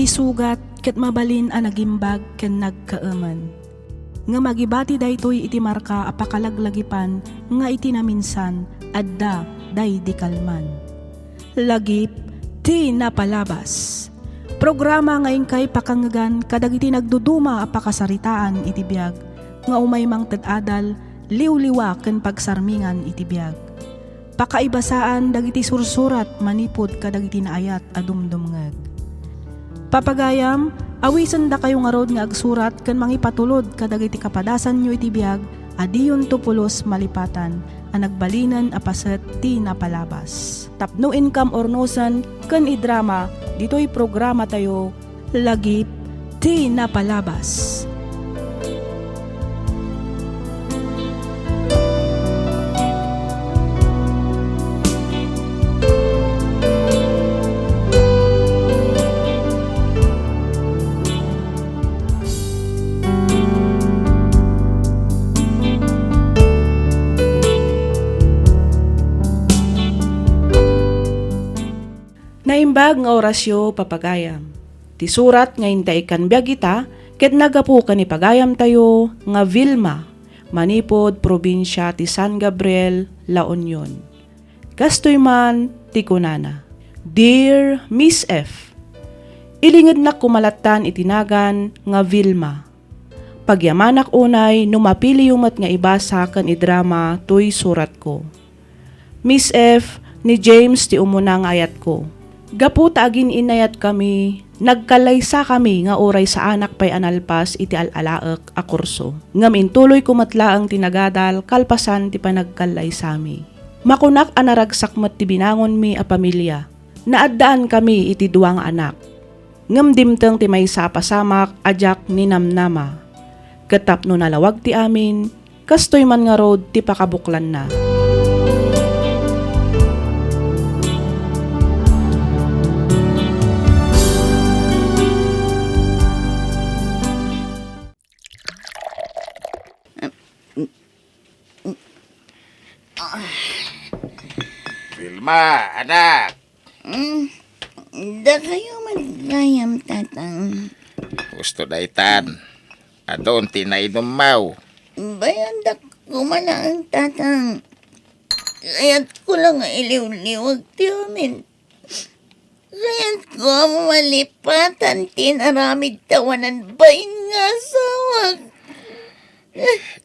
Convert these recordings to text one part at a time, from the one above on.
iti sugat ket mabalin a nagimbag ken nagkaaman. Nga magibati daytoy iti marka apakalaglagipan nga iti naminsan adda day di kalman. Lagip ti napalabas. Programa nga ingkay pakangagan kadagiti nagduduma apakasaritaan iti biag nga umay mang tadadal liwliwa ken pagsarmingan iti biag. Pakaibasaan dagiti sursurat manipod kadagiti naayat a dumdumngeg. Papagayam, awisan da kayo nga rod nga agsurat ken mangipatulod kadagiti kapadasan nyo iti biag adiyon tupulos malipatan a nagbalinan a paset ti napalabas. Tapno income or nosan ken idrama dito'y programa tayo lagip ti napalabas. Naimbag nga orasyo papagayam. Ti surat nga intay kan biag ita, ket nagapu kan ipagayam tayo nga Vilma, manipod probinsya ti San Gabriel, La Union. Kastoy man ti kunana. Dear Miss F, ilingid na kumalatan itinagan nga Vilma. Pagyamanak unay numapili yumat nga ibasa kan idrama toy surat ko. Miss F, ni James ti umuna nga ayat ko. Gapu agin inayat kami, nagkalaysa kami nga oray sa anak pay analpas iti alalaek a kurso. Ngam intuloy kumatlaang tinagadal kalpasan ti panagkalaysa mi. Makunak anaragsak met ti binangon mi a pamilya. Naaddaan kami iti duwang anak. Ngam dimteng ti maysa pasamak ajak ni namnama. Katapno nalawag ti amin, kastoy man nga rod ti pakabuklan na. Vilma, anak. Da kayo magayam, tatang. Gusto na itan. Adon tinainom mau. Bayan da kumalaan, tatang. Kaya't ko lang iliw-liwag ti amin. Kaya't ko malipatan tinaramid tawanan bayin nga sawag.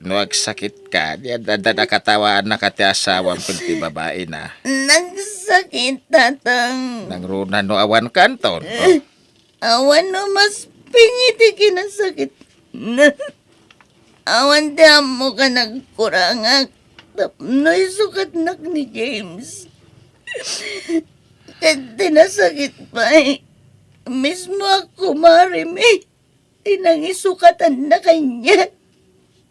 Nuag sakit ka, diyan dada nakatawaan na kati asawang kunti babae na. Nagsakit, tatang. Nang runa no awan kanton. Awan no mas pingiti kinasakit. Awan da mo ka nagkurangak. Tapno'y sukat nak ni James. At tinasakit pa eh. Mismo ako marimi. Tinangisukatan na kanya.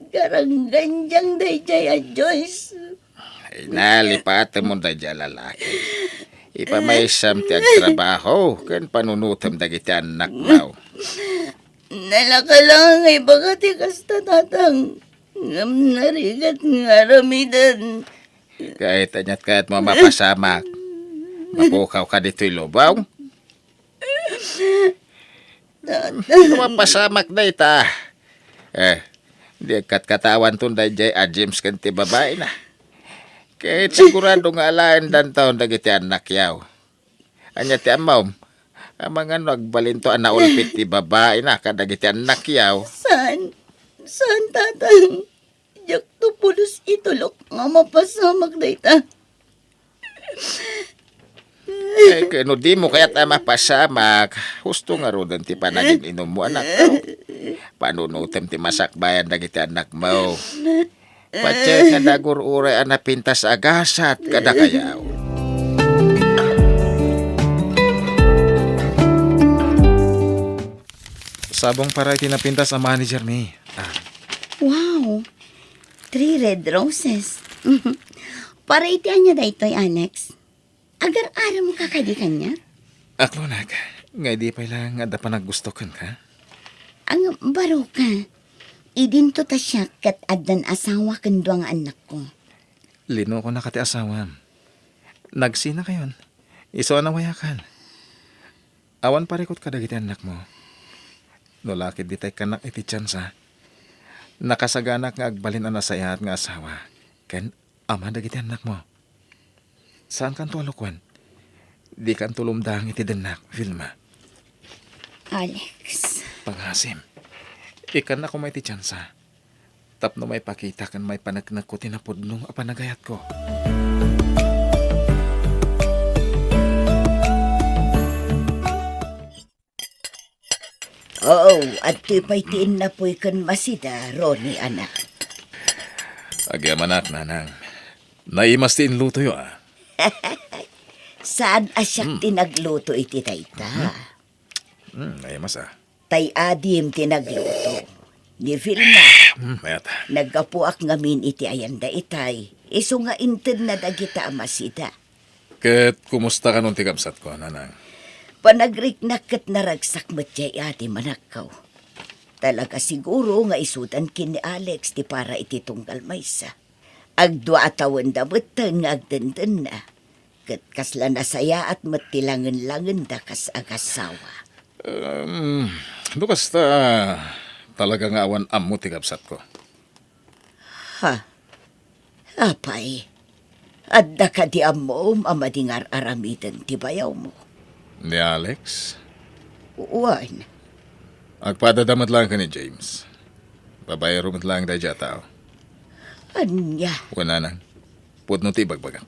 Garang ganjang day jaya Joyce. Ay nalipatan mo na dyan lalaki. Ipamaysam ti agtrabaho, kan panunutam dagiti anak mau. Nalaka lang ay baga ti kasta tatang. Ngam narigat nga ramidan. Kahit anyat kahit mo mapasamak. Mapukaw ka dito'y lubaw. Mapasamak na ita. Di katawan tunday jay a James kanti babae na. Kahit sigurado nga alain dan taon dagiti anak yaw. Anya ti amaw, amang ano agbalinto ang naulpit ti babae na kadagiti anak yaw. Saan? Saan, tatang? Yak to pulos itulok nga mapasamak na ita. Kano di mo kaya tama pasamak. Husto nga rodan ti panagin inom mo anak yaw. Panunutem ti masakbayan dagiti anak mo. Patsay nga dagur-uray ang napintas agasat kada kayaw. Sabong para itinapintas ang manager ni. Wow! 3 red roses. Para itian niya da ito'y, Alex. Agar-aram mo kakadikan niya? Aklo nag, nga di pa lang nga pa naggustokan ka. Ang baro ka. Idinto ta siya kat adan asawa kendo ang anak ko. Lino ko na kati asawan. Nagsina kayon. Iso na wayakan. Awan parikot ka dagiti anak mo. No lakid di tay kanak iti tsansa. Nakasaganak nga agbalin ang nasayat nga asawa. Ken ama dagiti anak mo. Saan kan tulukwan? Di kan tulumdang iti denak, Vilma. Alex, Panghasim. Ikan na ko may ti tsansa. Tapno may pakita kan may panagnag ko tinapudnong apanagayat ko. oo, at tipay tiin na po'y kan masida, Ronnie, anak. Agyaman nanang. Naimas ti inluto yo ah. Saan asyak tinagluto iti tayta? Naimas ah. Tay adim tinagluto. Ni Vilma, Mayata. nagkapuak ngamin iti ayanda itay. Iso nga inted na dagita amasida. Ket kumusta ka nung tigamsat ko, nanang? Panagriknak kat naragsak matjay ati manakaw. Talaga siguro nga isudan kin ni Alex ti para iti tunggal maysa. Agdwa atawan damutan nga agdenden na. Kat kasla nasaya at matilangan-langan da kas agasawa. Basta talaga nga awan ammo tigamsat ko. Ha? Apay. Adda ka di amom amadingar aramitan ti bayaw mo. Ni Alex? Uwan. Agpadadamat lang ka ni James. Babayaro mat lang da tao. Anya. Wala nang. Pudno ti bagbagak.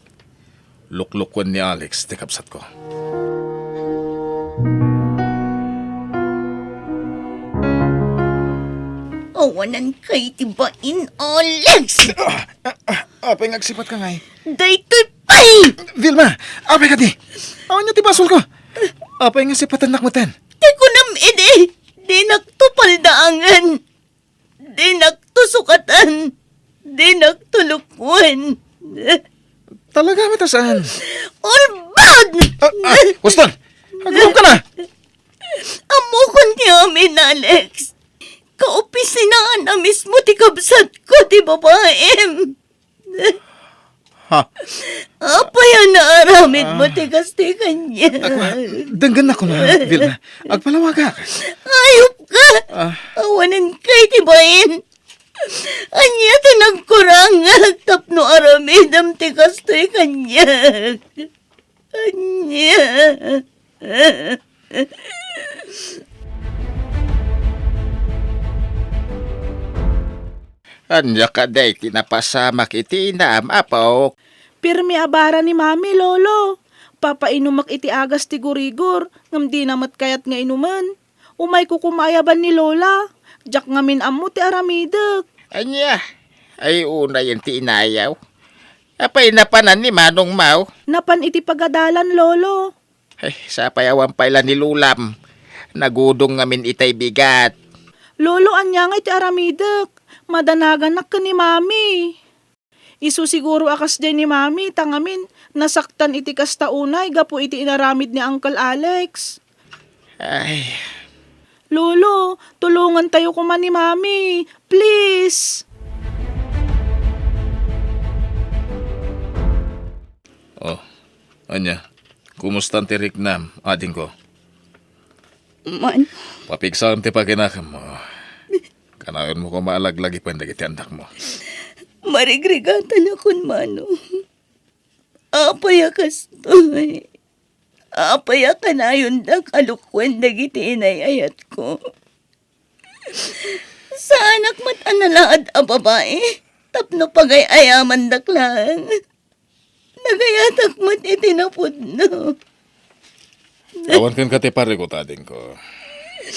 Luklukwan ni Alex tikapsat ko. Awanan kay tibain, Alex! Apay ngagsipat ka ngay. Daytoy pay! Vilma! Apay ka di! Awan niyo ti basol ko! Apay nga sipatan nakmatan. Di ko nam edi! Di nagtupal daangan! Di nagtusukatan! Di nagtulukwan! Talaga matasaan. All bad! Huston! Agulong ka na! Amo ko ni amin, Alex! Kaopisinaan na mismo ti kabsat ko, ti babaem! Ha? Apaya na aramid mo ti kastikan niya. Danggan ako na, Vilma. Agpalawaga ka. Ayop ka! Awanan kay tibain! Anya ti nagkurangag tapno aramidam ti kastoy kanya. Anya. Anya ka day tinapasamak iti inaam apaw. Pirmi abara ni mami, lolo. Papainumak iti agas ti gurigor, ngam di namat kayat nga inuman. Umay kukumayaban ni lola, jak ngamin ammo ti aramidek. Anya, ay una yan ti inayaw. Apay napanan ni Manong Mau. Napan iti pagadalan, lolo. Ay, sa payawan pala ni Lulam. Nagudong ngamin itay bigat. Lolo, anya nga iti aramidek. Madanaganak ka ni mami. Isu siguro akas din ni mami, tangamin, nasaktan iti kastaunay, gapo iti inaramid ni Uncle Alex. Ay, Lolo, tulungan tayo kuman ni mami. Please. Oh, anya. Kumusta ti Riknam, ading ko? Man, Papigsaon ti paginakam mo. Kanayon mo ko maalaglagi pandag iti anak mo. marigrigatan akon mano. Apaya kastoy. Apaya kanayon da kalukwen dagiti inayayat ko. Sa anak mat analaad a babae, tapno pagay ayaman daklan. Nagayatak mat itinapudno. Awan kan kati pare ko tading ko.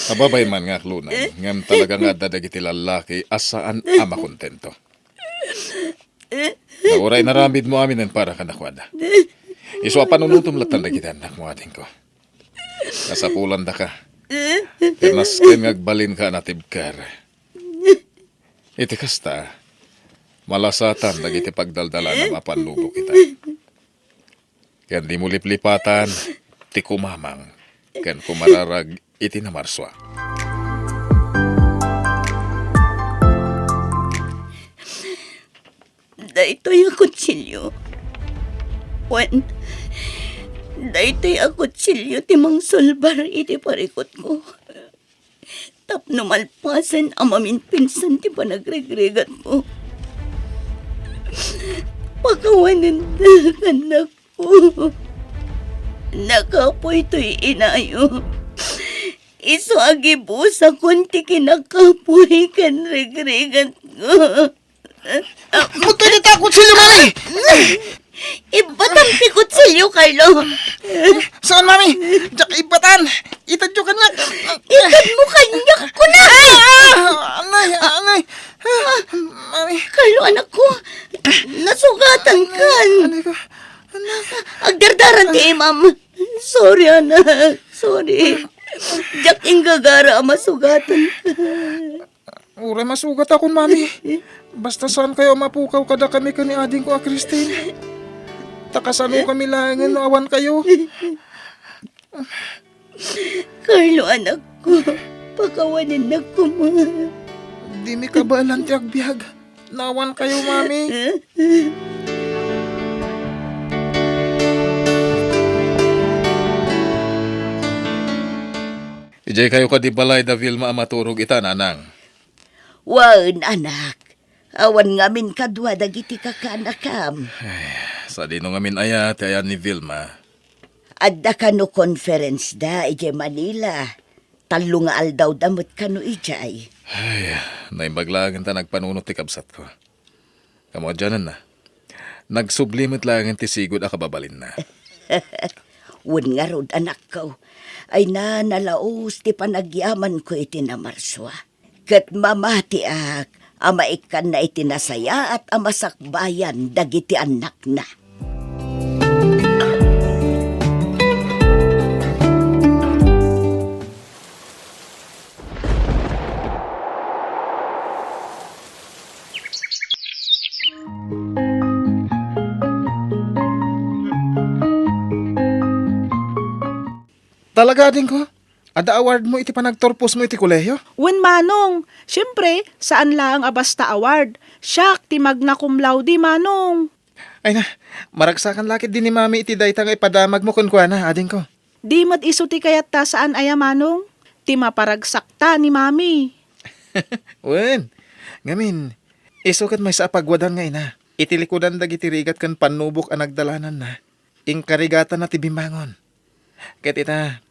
Ababay man nga klunan, ngam talaga nga dadagiti lalaki asaan ama kontento. Nauray naramid mo amin para ka nakwada. Iso panunutom latan dagiti anak mo ading ko. Kasapulan da ka. Pernas ken ngagbalin ka natibkar. Iti kasta, malasatan dagiti pagdaldala na mapanlubo kita. Ken di mo liplipatan, ti kumamang, ken kumararag iti namarswa. Dahito yung kutsilyo. Juan, Daytoy akot silyo ti Mang Solbar iti parikot ko. Tapno malpasan amamin pinsan ti panagregregat mo. Pakawanan da kanak ko. Nakapoy to'y inayo. Iso agibusa kunti kinakapoy kan regregat ko. Magkita ko sila, mami! Ibatan pikot sa iyo, Carlo. Saan, mami? Diyak ibatan! Itadyo ka niya! Ikan mo kanyak ko na! Anay! Mami! Carlo, anak ko, nasugatan kan. Agdardaran ti imam. Sorry, anak. Sorry. Diyak inggagara masugatan ka. Ure, masugat ako, mami. Basta saan kayo mapukaw kada kami ka ni ading ko, Christine. Takasano kami langan, awan kayo. Carlo, anak ko, pakawanin na ko mo. Di mi kabalan ti agbyag. Nawan kayo, mami. Ijay kayo ka di balay da Vilma maturog ita, nanang. Wan, anak. Awan ngamin kadwa dagiti kakanakam. Sa dino ngamin ayat, ayan ni Vilma. Adda kano conference da ije Manila. Talo nga aldaw damot kano ijay. Ay, naimbaglagan ta nagpanunot ti kabsat ko. Kamu dyanan na. Nagsublimit lang ti sigod akababalin na. Wan nga rod, anak ko. Ay na nalaos ti panagyaman ko iti na Marswa. Kat mamati ak, ama ikan na itinasaya at amasakbayan dagiti anak na. Talaga din ko. Ada award mo iti panagtorpos mo iti kolehiyo? Wen manong, syempre, saan lang abasta award? Siyak, ti magna cum laude manong. Ay na, maragsakan lakit din ni mami iti dayta nga ipadamag mo kun kuana, ading ko. Di mat iso ti kayat ta saan aya manong? Ti maparagsakta ni mami. Wen, ngamin, isukat may sa pagwadan ngay na. Itilikudan dagiti rigat kan panubok ang nagdalanan na. Ingkarigatan na ti bimbangon. Ket ita,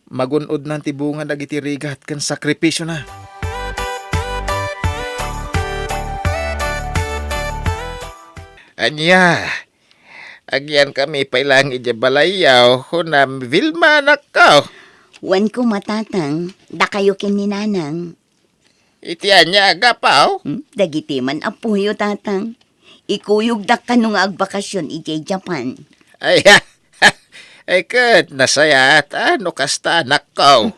magunod ng tibungan dagiti rigat kan sakripisyo na. Anya, agyan kami pailang ijabalayaw hunam Vilma nakaw. Wan ko matatang, da kayo kininanang. Iti anya agapaw. Dagiti man apuyo tatang. Ikuyog da ka nung agbakasyon iti Japan. Ay, ay kat, nasayat, ano kasta nakaw.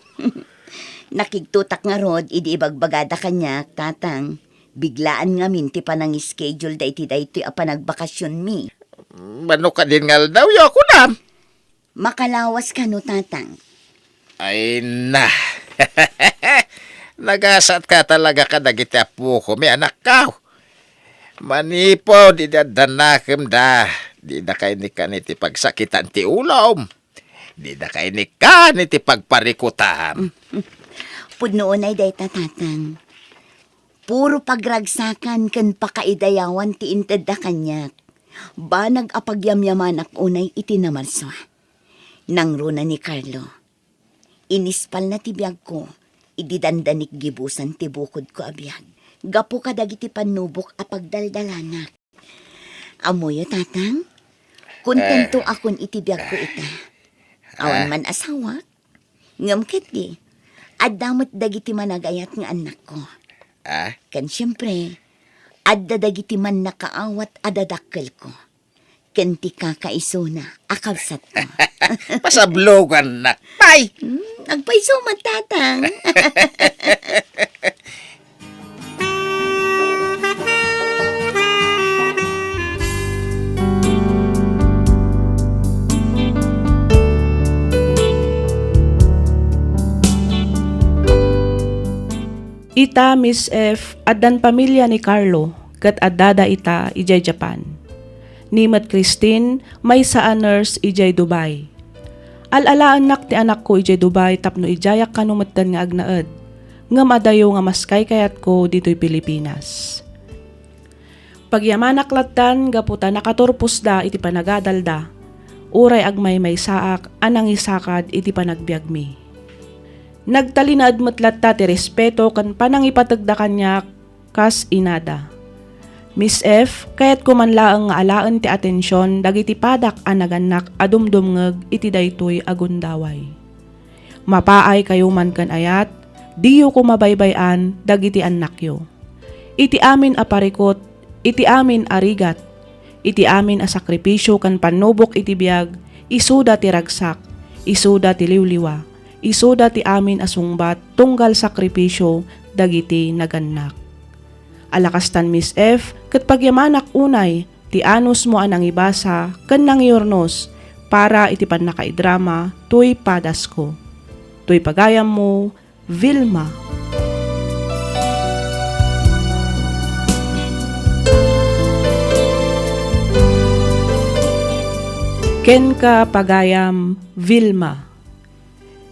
Nakigtutak nga rod, idi ibagbagada kanya, tatang. Biglaan nga min ti panang schedule da iti daytoy a panagbakasyon mi. Mano ka din ngal daw, yoko na. Makalawas ka no, tatang. Ay na. Nagasat ka talaga ka dagiti apo ko, may anak ka. Manipo, di dadanakem da. Di na kayo ni ka niti pagsakitan ti ulom. Di na kayo ni ka niti pagparikutam. Pudnoon ay day tatang. Puro pagragsakan kan pakaidayawan ti inted da kanyak. Ba nag-apagyamyaman ak unay itinamalswa. Nang runa ni Carlo. Inispal na ti biyag ko. Ididandanik gibusan ti bukod ko abiyag. Gapo ka dagiti panubok a pagdaldalanak. Amoyo tatang. Kontento akon itibiyag ko ita. Awan man asawa. Ngam ket di. Adamot dagiti managayat nga anak ko. Kan siyempre, adda dagiti man nakaawat adadakkel ko. Kan ti kakaisuna, akabsat ko. Pasablogan na. Bye! Agpaiso man tatang. Ita, Miss F, adan pamilya ni Carlo, kat adada ita ijay Japan. Ni Mat Christine, may sa nurse ijay Dubai. Alalaan nak ti anak ko ije Dubai tapno ijayak kanumatan nga agnaed. Nga madayo nga maskay kayat ko dito'y Pilipinas. Pagyamanak latan gaputa nakaturpos da iti panagadalda. Uray agmay may saak anang isakad iti panagbiagmi. Nagtalinaad matlatta ti respeto kan panang ipatagda kanyak kas inada. Miss F, kayat kumanlaang nga alaan ti atensyon dagiti padak anaganak adumdumngeg iti daytoy agundaway. Mapaay kayo man kan ayat, diyo ko mabaybayan dagiti annakyo. Iti amin aparikot, iti amin arigat, iti amin a sakripisyo kan panubok iti biag, isuda ti ragsak, isuda ti liwliwa, isuda ti amin asungbat tunggal sakripisyo dagiti nagannak. Alakastan Miss F, ket pagyamanak unay, ti anus mo anang ibasa, ken nang iornos, para iti pannakaidrama, tuy padas ko. Tuy pagayam mo, Vilma. Ken ka pagayam, Vilma.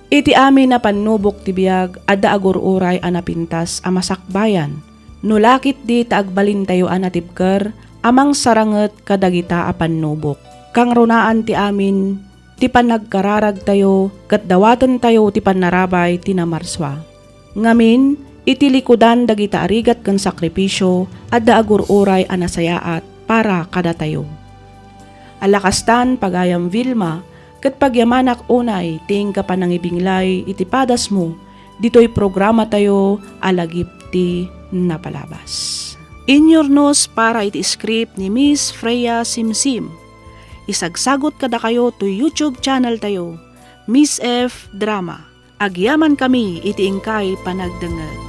Iti amin na panubok ti biag, adda agururay anapintas amasakbayan. Nulakit di taagbalin tayo anatibker, amang saranget kadagita apan nubok. Kang runaan ti amin, ti panagkararag tayo, kat dawaton tayo ti panarabay ti namarswa. Ngamin, iti likudan dagita arigat kan sakripisyo, adda agururay anasayaat para kada tayo. Alakastan pagayam Vilma, kat pagyamanak unay, ting ka panangibinglay iti padas mo, dito'y programa tayo alagip ti napalabas. Inyornos para iti script ni Miss Freya Simsim. Isagsagot kada kayo to YouTube channel tayo, Miss F Drama. Agyaman kami iti ingkay panagdengeg.